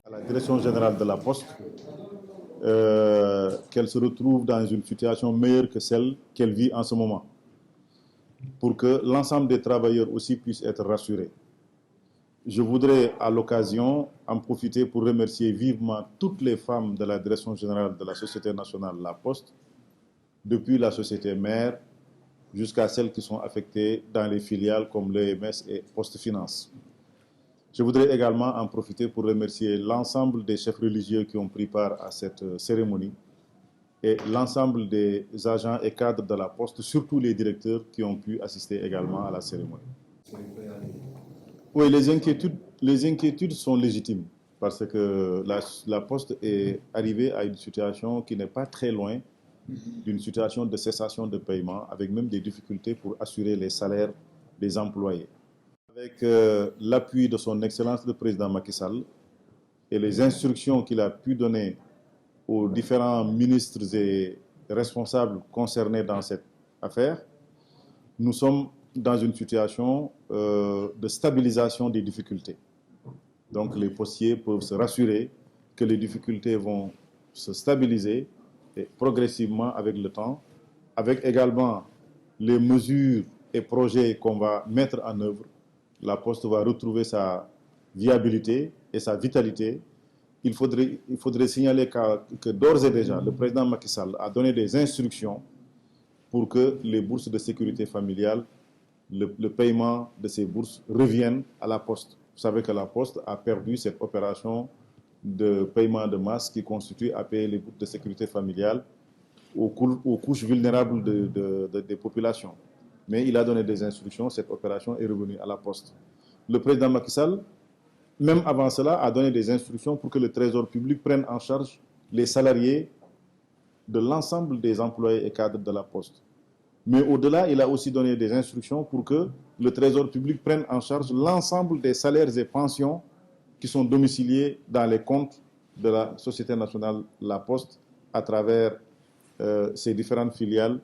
À la direction générale de la Poste, qu'elle se retrouve dans une situation meilleure que celle qu'elle vit en ce moment, pour que l'ensemble des travailleurs aussi puissent être rassurés. Je voudrais à l'occasion en profiter pour remercier vivement toutes les femmes de la direction générale de la Société nationale La Poste, depuis la société mère jusqu'à celles qui sont affectées dans les filiales comme l'EMS et Poste Finance. Je voudrais également en profiter pour remercier l'ensemble des chefs religieux qui ont pris part à cette cérémonie et l'ensemble des agents et cadres de la Poste, surtout les directeurs qui ont pu assister également à la cérémonie. Oui, les inquiétudes sont légitimes parce que la Poste est arrivée à une situation qui n'est pas très loin d'une situation de cessation de paiement avec même des difficultés pour assurer les salaires des employés. Avec l'appui de son Excellence le Président Macky Sall et les instructions qu'il a pu donner aux différents ministres et responsables concernés dans cette affaire, nous sommes dans une situation de stabilisation des difficultés. Donc les postiers peuvent se rassurer que les difficultés vont se stabiliser et progressivement avec le temps, avec également les mesures et projets qu'on va mettre en œuvre. La Poste va retrouver sa viabilité et sa vitalité. Il faudrait signaler que d'ores et déjà, le président Macky Sall a donné des instructions pour que les bourses de sécurité familiale, le paiement de ces bourses reviennent à la Poste. Vous savez que la Poste a perdu cette opération de paiement de masse qui constitue à payer les bourses de sécurité familiale aux couches vulnérables des populations. Mais il a donné des instructions, cette opération est revenue à la Poste. Le président Macky Sall, même avant cela, a donné des instructions pour que le Trésor public prenne en charge les salariés de l'ensemble des employés et cadres de la Poste. Mais au-delà, il a aussi donné des instructions pour que le Trésor public prenne en charge l'ensemble des salaires et pensions qui sont domiciliés dans les comptes de la Société nationale La Poste à travers ses différentes filiales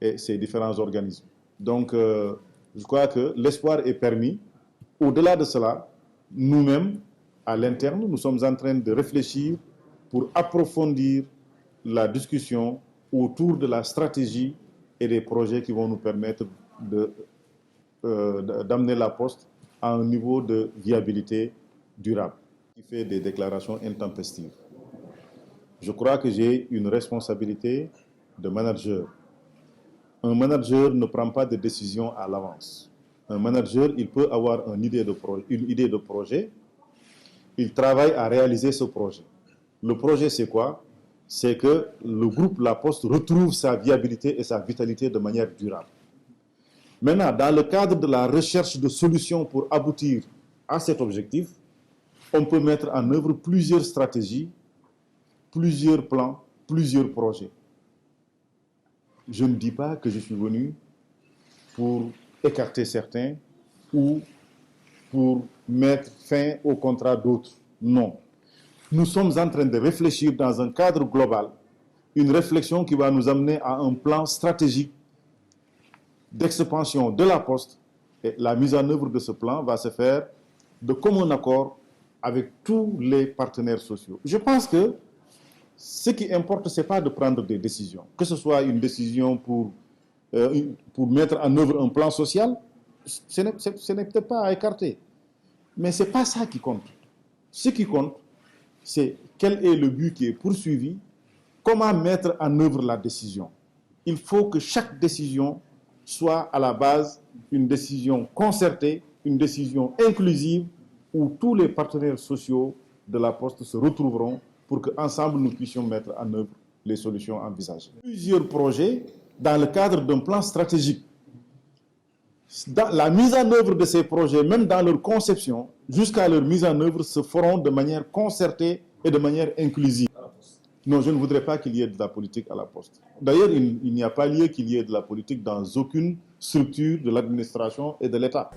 et ses différents organismes. Donc, je crois que l'espoir est permis. Au-delà de cela, nous-mêmes, à l'interne, nous sommes en train de réfléchir pour approfondir la discussion autour de la stratégie et des projets qui vont nous permettre d'amener la Poste à un niveau de viabilité durable, qui fait des déclarations intempestives. Je crois que j'ai une responsabilité de manager. Un manager ne prend pas de décision à l'avance. Un manager, il peut avoir une idée de projet, il travaille à réaliser ce projet. Le projet, c'est quoi? C'est que le groupe La Poste retrouve sa viabilité et sa vitalité de manière durable. Maintenant, dans le cadre de la recherche de solutions pour aboutir à cet objectif, on peut mettre en œuvre plusieurs stratégies, plusieurs plans, plusieurs projets. Je ne dis pas que je suis venu pour écarter certains ou pour mettre fin au contrat d'autres. Non. Nous sommes en train de réfléchir dans un cadre global, une réflexion qui va nous amener à un plan stratégique d'expansion de la Poste. Et la mise en œuvre de ce plan va se faire de commun accord avec tous les partenaires sociaux. Je pense que ce qui importe, ce n'est pas de prendre des décisions. Que ce soit une décision pour mettre en œuvre un plan social, ce n'est peut-être pas à écarter. Mais ce n'est pas ça qui compte. Ce qui compte, c'est quel est le but qui est poursuivi, comment mettre en œuvre la décision. Il faut que chaque décision soit à la base une décision concertée, une décision inclusive, où tous les partenaires sociaux de la Poste se retrouveront pour qu'ensemble nous puissions mettre en œuvre les solutions envisagées. Plusieurs projets dans le cadre d'un plan stratégique. Dans la mise en œuvre de ces projets, même dans leur conception, jusqu'à leur mise en œuvre, se feront de manière concertée et de manière inclusive. Non, je ne voudrais pas qu'il y ait de la politique à la Poste. D'ailleurs, il n'y a pas lieu qu'il y ait de la politique dans aucune structure de l'administration et de l'État.